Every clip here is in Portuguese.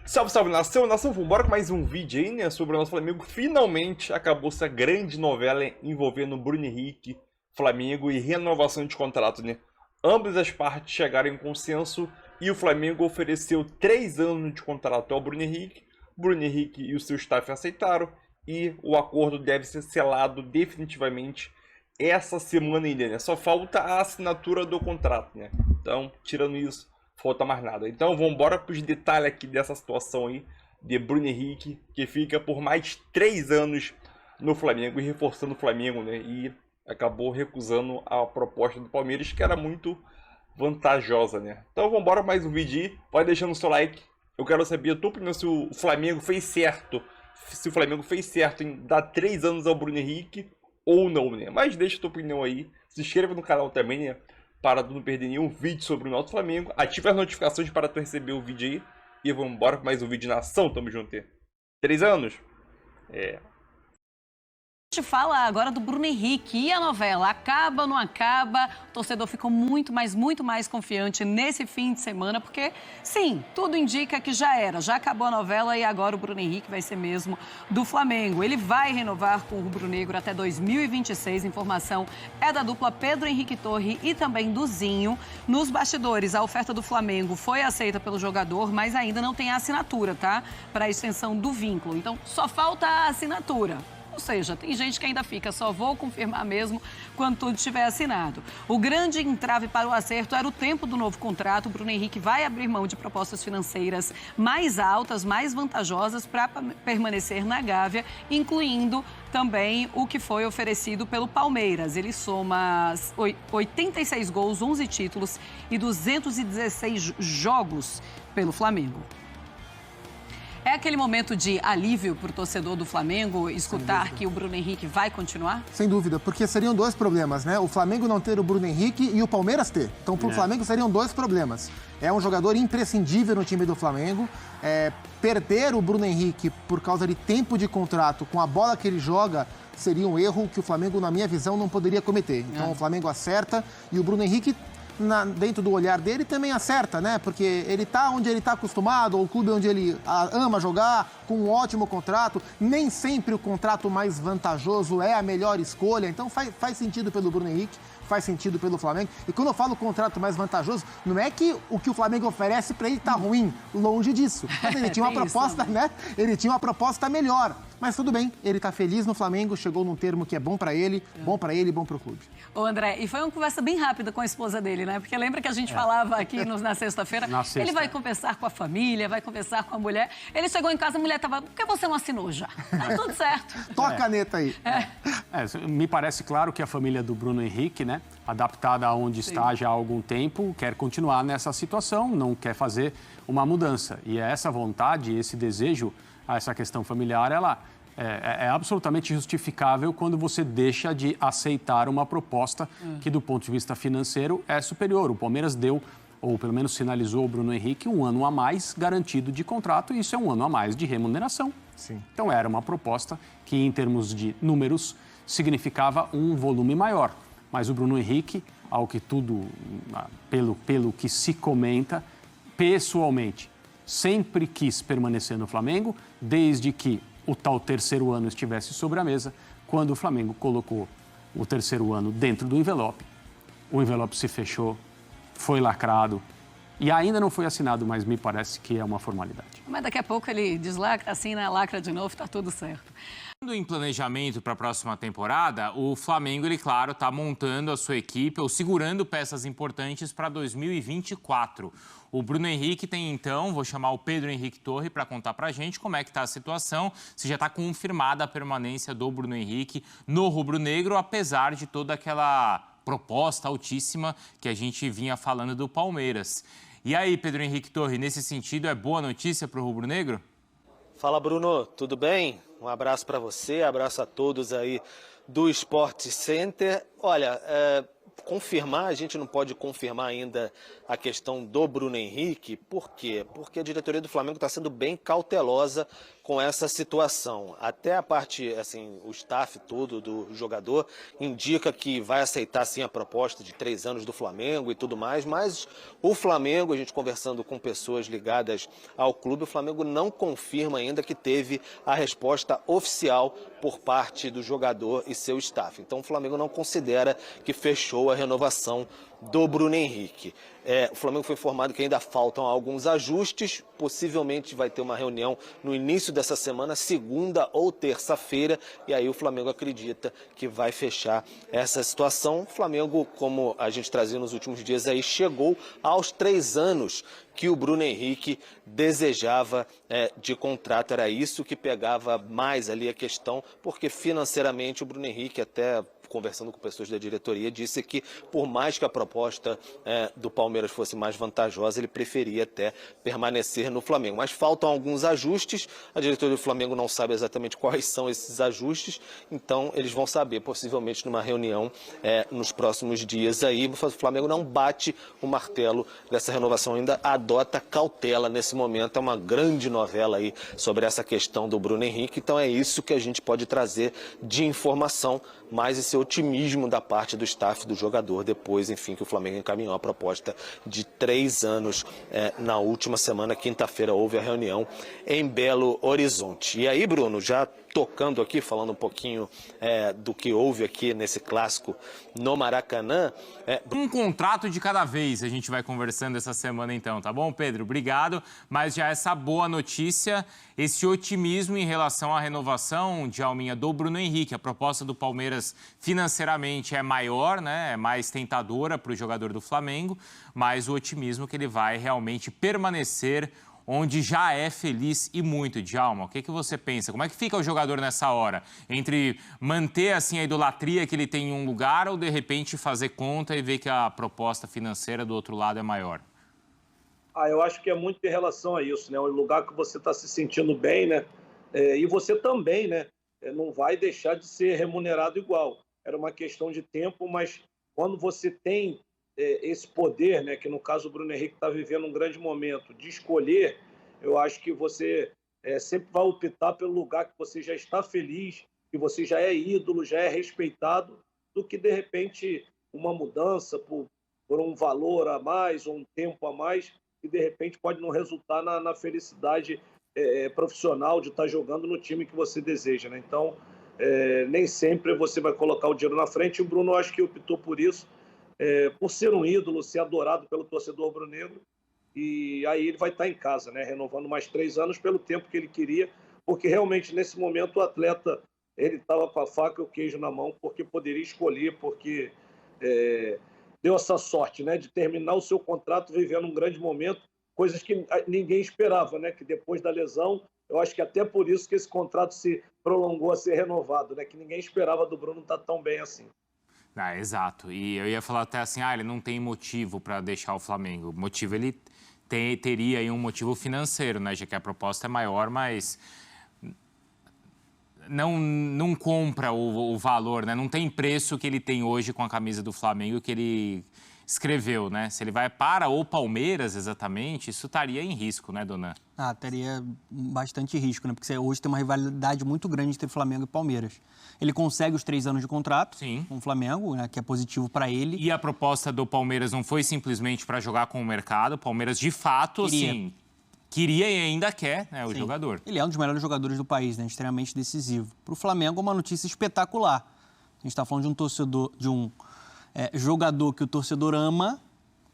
Salve, salve, nação! Nação, vambora com mais um vídeo aí, né, sobre o nosso Flamengo. Finalmente acabou essa grande novela envolvendo Bruno Henrique, Flamengo e renovação de contrato, né? Ambas as partes chegaram em consenso e o Flamengo ofereceu 3 anos de contrato ao Bruno Henrique. Bruno Henrique e o seu staff aceitaram e o acordo deve ser selado definitivamente essa semana ainda, né? Só falta a assinatura do contrato, né? Então, tirando isso, falta mais nada. Então vamos embora para os detalhes aqui dessa situação aí de Bruno Henrique, que fica por mais 3 anos no Flamengo e reforçando o Flamengo, né? E acabou recusando a proposta do Palmeiras, que era muito vantajosa, né? Então vamos embora mais um vídeo aí. Vai deixando o seu like. Eu quero saber a tua opinião se o Flamengo fez certo. Se o Flamengo fez certo em dar 3 anos ao Bruno Henrique ou não, né? Mas deixa a tua opinião aí. Se inscreva no canal também, né? Para não perder nenhum vídeo sobre o nosso Flamengo. Ative as notificações para tu receber o vídeo aí. E vamos embora com mais um vídeo na ação. Tamo junto. 3 anos? A gente fala agora do Bruno Henrique e a novela acaba ou não acaba? O torcedor ficou muito mais confiante nesse fim de semana, porque sim, tudo indica que já acabou a novela e agora o Bruno Henrique vai ser mesmo do Flamengo. Ele vai renovar com o rubro-negro até 2026. Informação é da dupla Pedro Henrique Torre e também do Zinho. Nos bastidores, a oferta do Flamengo foi aceita pelo jogador, mas ainda não tem a assinatura, tá? Para a extensão do vínculo. Então, só falta a assinatura. Ou seja, tem gente que ainda fica, só vou confirmar mesmo quando tudo estiver assinado. O grande entrave para o acerto era o tempo do novo contrato. O Bruno Henrique vai abrir mão de propostas financeiras mais altas, mais vantajosas para permanecer na Gávea, incluindo também o que foi oferecido pelo Palmeiras. Ele soma 86 gols, 11 títulos e 216 jogos pelo Flamengo. É aquele momento de alívio para o torcedor do Flamengo escutar que o Bruno Henrique vai continuar? Sem dúvida, porque seriam 2 problemas, né? O Flamengo não ter o Bruno Henrique e o Palmeiras ter. Então, para o Flamengo seriam 2 problemas. É um jogador imprescindível no time do Flamengo. Perder o Bruno Henrique por causa de tempo de contrato com a bola que ele joga seria um erro que o Flamengo, na minha visão, não poderia cometer. Então, o Flamengo acerta e o Bruno Henrique, dentro do olhar dele, também acerta, né? Porque ele tá onde ele tá acostumado, o clube onde ele ama jogar, com um ótimo contrato. Nem sempre o contrato mais vantajoso é a melhor escolha. Então faz sentido pelo Bruno Henrique, faz sentido pelo Flamengo. E quando eu falo contrato mais vantajoso, não é que o que o Flamengo oferece para ele tá ruim, longe disso. Mas ele tinha uma proposta, né? Ele tinha uma proposta melhor. Mas tudo bem, ele tá feliz no Flamengo, chegou num termo que é bom para ele, bom pro clube. Ô André, e foi uma conversa bem rápida com a esposa dele, né? Porque lembra que a gente falava aqui na sexta-feira? Ele vai conversar com a família, vai conversar com a mulher. Ele chegou em casa, a mulher tava, por que você não assinou já? Tá tudo certo. Toca a caneta aí. Me parece claro que a família do Bruno Henrique, né, adaptada aonde está já há algum tempo, quer continuar nessa situação, não quer fazer uma mudança. E essa vontade, esse desejo, essa questão familiar, ela é absolutamente justificável quando você deixa de aceitar uma proposta que, do ponto de vista financeiro, é superior. O Palmeiras deu, ou pelo menos sinalizou ao Bruno Henrique, 1 ano a mais garantido de contrato, e isso é 1 ano a mais de remuneração. Sim. Então, era uma proposta que, em termos de números, significava um volume maior. Mas o Bruno Henrique, ao que tudo, pelo que se comenta, pessoalmente, sempre quis permanecer no Flamengo, desde que o tal 3º ano estivesse sobre a mesa. Quando o Flamengo colocou o 3º ano dentro do envelope, o envelope se fechou, foi lacrado e ainda não foi assinado, mas me parece que é uma formalidade. Mas daqui a pouco ele deslacra, assina, lacra de novo, tá tudo certo. Em planejamento para a próxima temporada, o Flamengo, ele, claro, está montando a sua equipe ou segurando peças importantes para 2024. O Bruno Henrique tem, então, vou chamar o Pedro Henrique Torre para contar para a gente como é que está a situação, se já está confirmada a permanência do Bruno Henrique no rubro-negro, apesar de toda aquela proposta altíssima que a gente vinha falando do Palmeiras. E aí, Pedro Henrique Torre, nesse sentido, é boa notícia para o rubro-negro? Fala, Bruno, tudo bem? Um abraço para você, abraço a todos aí do Sport Center. Olha, confirmar, a gente não pode confirmar ainda a questão do Bruno Henrique. Por quê? Porque a diretoria do Flamengo está sendo bem cautelosa com essa situação. Até a parte, assim, o staff todo do jogador indica que vai aceitar sim a proposta de 3 anos do Flamengo e tudo mais, mas o Flamengo, a gente conversando com pessoas ligadas ao clube, o Flamengo não confirma ainda que teve a resposta oficial por parte do jogador e seu staff. Então o Flamengo não considera que fechou a renovação do Bruno Henrique. O Flamengo foi informado que ainda faltam alguns ajustes, possivelmente vai ter uma reunião no início dessa semana, segunda ou terça-feira, e aí o Flamengo acredita que vai fechar essa situação. O Flamengo, como a gente trazia nos últimos dias aí, chegou aos 3 anos que o Bruno Henrique desejava de contrato. Era isso que pegava mais ali a questão, porque financeiramente o Bruno Henrique, até conversando com pessoas da diretoria, disse que por mais que a proposta do Palmeiras fosse mais vantajosa, ele preferia até permanecer no Flamengo. Mas faltam alguns ajustes, a diretoria do Flamengo não sabe exatamente quais são esses ajustes, então eles vão saber possivelmente numa reunião nos próximos dias aí. O Flamengo não bate o martelo dessa renovação, ainda adota cautela nesse momento. É uma grande novela aí sobre essa questão do Bruno Henrique, então é isso que a gente pode trazer de informação, mais esse otimismo da parte do staff do jogador, depois, enfim, que o Flamengo encaminhou a proposta de 3 anos na última semana, quinta-feira, houve a reunião em Belo Horizonte. E aí, Bruno, já tocando aqui, falando um pouquinho do que houve aqui nesse clássico no Maracanã. Um contrato de cada vez a gente vai conversando essa semana então, tá bom, Pedro? Obrigado, mas já essa boa notícia, esse otimismo em relação à renovação de Alminha do Bruno Henrique. A proposta do Palmeiras financeiramente é maior, né? É mais tentadora para o jogador do Flamengo, mas o otimismo que ele vai realmente permanecer onde já é feliz e muito. Djalma, o que você pensa? Como é que fica o jogador nessa hora? Entre manter assim a idolatria que ele tem em um lugar ou de repente fazer conta e ver que a proposta financeira do outro lado é maior? Eu acho que é muito em relação a isso, né? O lugar que você está se sentindo bem, né? E você também, né? Não vai deixar de ser remunerado igual. Era uma questão de tempo, mas quando você tem esse poder, né, que no caso o Bruno Henrique está vivendo um grande momento, de escolher, eu acho que você sempre vai optar pelo lugar que você já está feliz, que você já é ídolo, já é respeitado, do que de repente uma mudança por um valor a mais ou um tempo a mais, que de repente pode não resultar na felicidade profissional de estar jogando no time que você deseja, né? Então, nem sempre você vai colocar o dinheiro na frente, e o Bruno acho que optou por isso, por ser um ídolo, ser adorado pelo torcedor rubro-negro, e aí ele vai estar em casa, né, renovando mais 3 anos pelo tempo que ele queria, porque realmente nesse momento o atleta ele estava com a faca e o queijo na mão, porque poderia escolher, porque deu essa sorte, né, de terminar o seu contrato vivendo um grande momento, coisas que ninguém esperava, né, que depois da lesão, eu acho que até por isso que esse contrato se prolongou a ser renovado, né, que ninguém esperava do Bruno estar tão bem assim. Exato. E eu ia falar até assim, ele não tem motivo para deixar o Flamengo. O motivo, ele teria aí um motivo financeiro, né? Já que a proposta é maior, mas não compra o valor, né? Não tem preço que ele tem hoje com a camisa do Flamengo que ele escreveu, né? Se ele vai para o Palmeiras, exatamente, isso estaria em risco, né, Dona? Teria bastante risco, né? Porque hoje tem uma rivalidade muito grande entre Flamengo e Palmeiras. Ele consegue os 3 anos de contrato com o Flamengo, né, que é positivo para ele. E a proposta do Palmeiras não foi simplesmente para jogar com o mercado. O Palmeiras, de fato, queria e ainda quer, né, o jogador. Ele é um dos melhores jogadores do país, né, extremamente decisivo. Para o Flamengo, uma notícia espetacular. A gente está falando de um torcedor, de um jogador que o torcedor ama,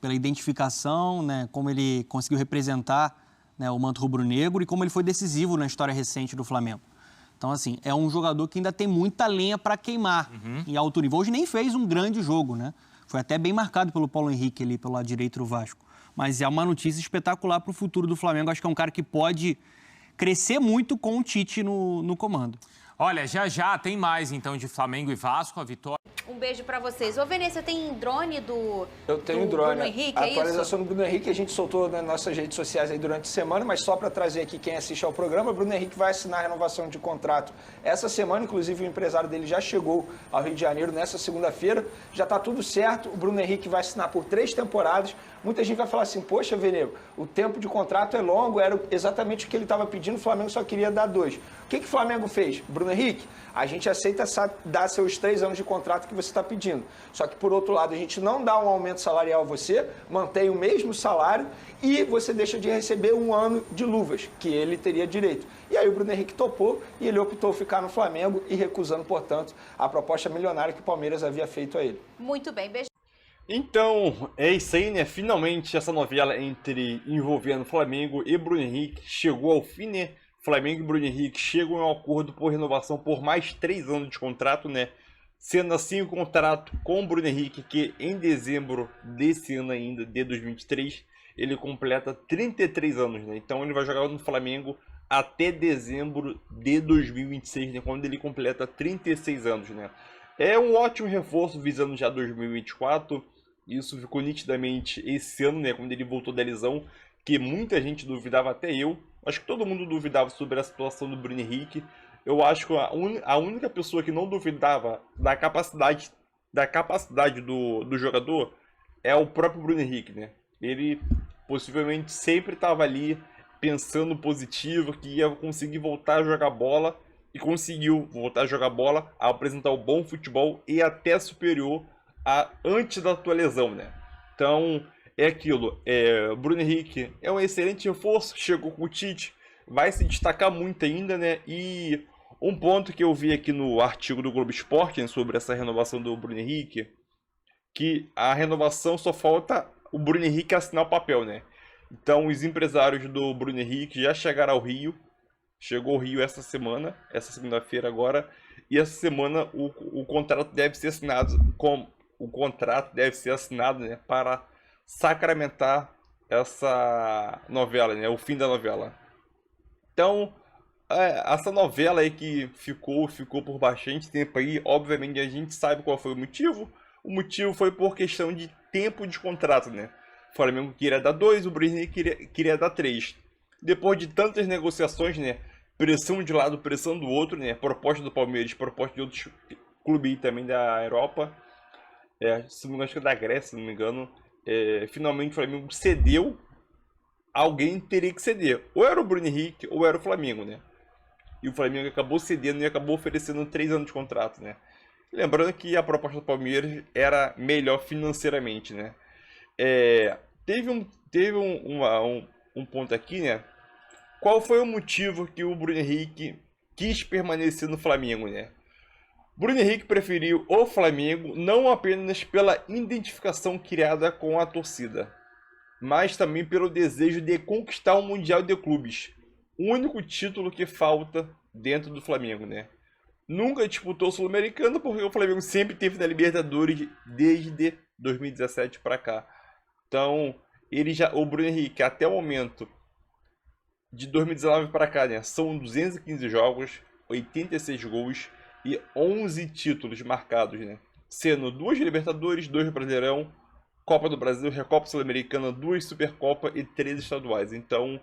pela identificação, né, como ele conseguiu representar, né, o manto rubro-negro e como ele foi decisivo na história recente do Flamengo. Então, assim, é um jogador que ainda tem muita lenha para queimar em alto nível. Hoje nem fez um grande jogo, né? Foi até bem marcado pelo Paulo Henrique ali, pelo lado direito do Vasco. Mas é uma notícia espetacular para o futuro do Flamengo. Acho que é um cara que pode crescer muito com o Tite no comando. Olha, já tem mais, então, de Flamengo e Vasco, a vitória... Um beijo pra vocês. Ô, Vene, você tem drone Eu tenho do drone. Bruno Henrique, A é isso? atualização do Bruno Henrique a gente soltou nas nossas redes sociais aí durante a semana, mas só para trazer aqui quem assiste ao programa, o Bruno Henrique vai assinar a renovação de contrato essa semana, inclusive o empresário dele já chegou ao Rio de Janeiro nessa segunda-feira, já está tudo certo, o Bruno Henrique vai assinar por 3 temporadas. Muita gente vai falar assim, poxa, Venego, o tempo de contrato é longo, era exatamente o que ele estava pedindo, o Flamengo só queria dar 2. O que o Flamengo fez? Bruno Henrique, a gente aceita dar seus 3 anos de contrato que você está pedindo. Só que, por outro lado, a gente não dá um aumento salarial a você, mantém o mesmo salário e você deixa de receber 1 ano de luvas, que ele teria direito. E aí o Bruno Henrique topou e ele optou ficar no Flamengo e recusando, portanto, a proposta milionária que o Palmeiras havia feito a ele. Muito bem, beijo. Então, é isso aí, né? Finalmente essa novela envolvendo Flamengo e Bruno Henrique chegou ao fim, né? Flamengo e Bruno Henrique chegam a um acordo por renovação por mais 3 anos de contrato, né? Sendo assim o contrato com o Bruno Henrique, que em dezembro desse ano ainda, de 2023, ele completa 33 anos, né? Então ele vai jogar no Flamengo até dezembro de 2026, né? Quando ele completa 36 anos, né? É um ótimo reforço visando já 2024. Isso ficou nitidamente esse ano, né? Quando ele voltou da lesão, que muita gente duvidava, até eu. Acho que todo mundo duvidava sobre a situação do Bruno Henrique. Eu acho que a única pessoa que não duvidava da capacidade do jogador é o próprio Bruno Henrique, né? Ele possivelmente sempre estava ali pensando positivo, que ia conseguir voltar a jogar bola, e conseguiu voltar a jogar bola, a apresentar o bom futebol e até superior a antes da tua lesão, né? Então, é aquilo. O Bruno Henrique é um excelente reforço, chegou com o Tite, vai se destacar muito ainda, né? E um ponto que eu vi aqui no artigo do Globo Esporte, né, sobre essa renovação do Bruno Henrique, que a renovação só falta o Bruno Henrique assinar o papel, né? Então, os empresários do Bruno Henrique já chegaram ao Rio. Chegou ao Rio essa semana, essa segunda-feira agora, e essa semana o contrato deve ser assinado, né, para sacramentar essa novela, né, o fim da novela. Então, essa novela aí que ficou por bastante tempo aí, obviamente a gente sabe qual foi o motivo. O motivo foi por questão de tempo de contrato, né? O Flamengo queria dar 2, o Bruno Henrique queria dar 3. Depois de tantas negociações, né? Pressão de lado, pressão do outro, né? Proposta do Palmeiras, proposta de outros clubes também da Europa. Se não me engano, acho que é da Grécia, se não me engano. Finalmente o Flamengo cedeu. Alguém teria que ceder. Ou era o Bruno Henrique, ou era o Flamengo, né? E o Flamengo acabou cedendo e acabou oferecendo 3 anos de contrato, né? Lembrando que a proposta do Palmeiras era melhor financeiramente, né? Teve um ponto aqui, né? Qual foi o motivo que o Bruno Henrique quis permanecer no Flamengo, né? Bruno Henrique preferiu o Flamengo não apenas pela identificação criada com a torcida, mas também pelo desejo de conquistar o Mundial de Clubes, o único título que falta dentro do Flamengo, né? Nunca disputou o Sul-Americano porque o Flamengo sempre teve na Libertadores desde 2017 para cá. Então, o Bruno Henrique, até o momento, de 2019 para cá, né, são 215 jogos, 86 gols e 11 títulos marcados, né? Sendo 2 Libertadores, 2 Brasileirão, Copa do Brasil, Recopa Sul-Americana, 2 Supercopa e 3 estaduais. Então,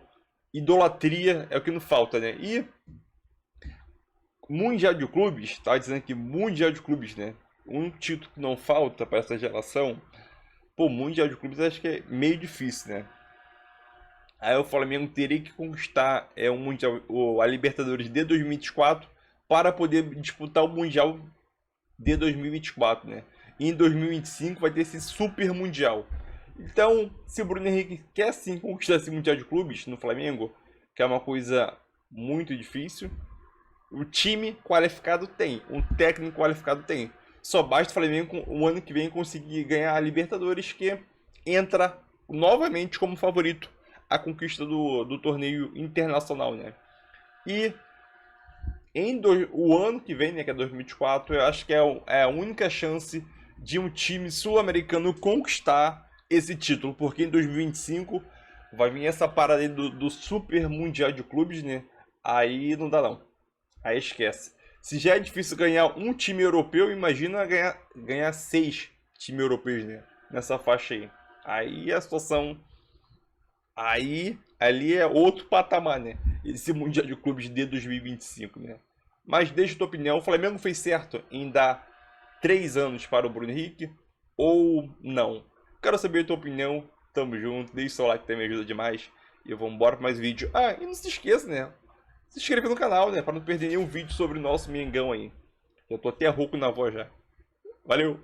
idolatria é o que não falta, né? E Mundial de Clubes, tá dizendo que Mundial de Clubes, né? Um título que não falta para essa geração. Pô, Mundial de Clubes acho que é meio difícil, né? Aí o Flamengo teria que conquistar o Mundial, a Libertadores de 2024 para poder disputar o Mundial de 2024, né? E em 2025 vai ter esse Super Mundial. Então, se o Bruno Henrique quer sim conquistar esse Mundial de Clubes no Flamengo, que é uma coisa muito difícil, o time qualificado tem, um técnico qualificado tem. Só basta o Flamengo o ano que vem conseguir ganhar a Libertadores, que entra novamente como favorito à conquista do torneio internacional, né? E o ano que vem, né, que é 2024, eu acho que é a única chance de um time sul-americano conquistar esse título, porque em 2025 vai vir essa parada aí do Super Mundial de Clubes, né? Aí não dá não. Aí esquece. Se já é difícil ganhar um time europeu, imagina ganhar 6 times europeus, né? Nessa faixa aí. Aí a situação... Aí, ali é outro patamar, né? Esse Mundial de Clubes de 2025, né? Mas deixa a tua opinião, o Flamengo fez certo em dar 3 anos para o Bruno Henrique ou não? Quero saber a tua opinião, tamo junto, deixa o seu like que também me ajuda demais. E vamos embora para mais vídeo. Ah, e não se esqueça, né? Se inscrever no canal, né? Para não perder nenhum vídeo sobre o nosso Mengão aí. Eu tô até rouco na voz já. Valeu!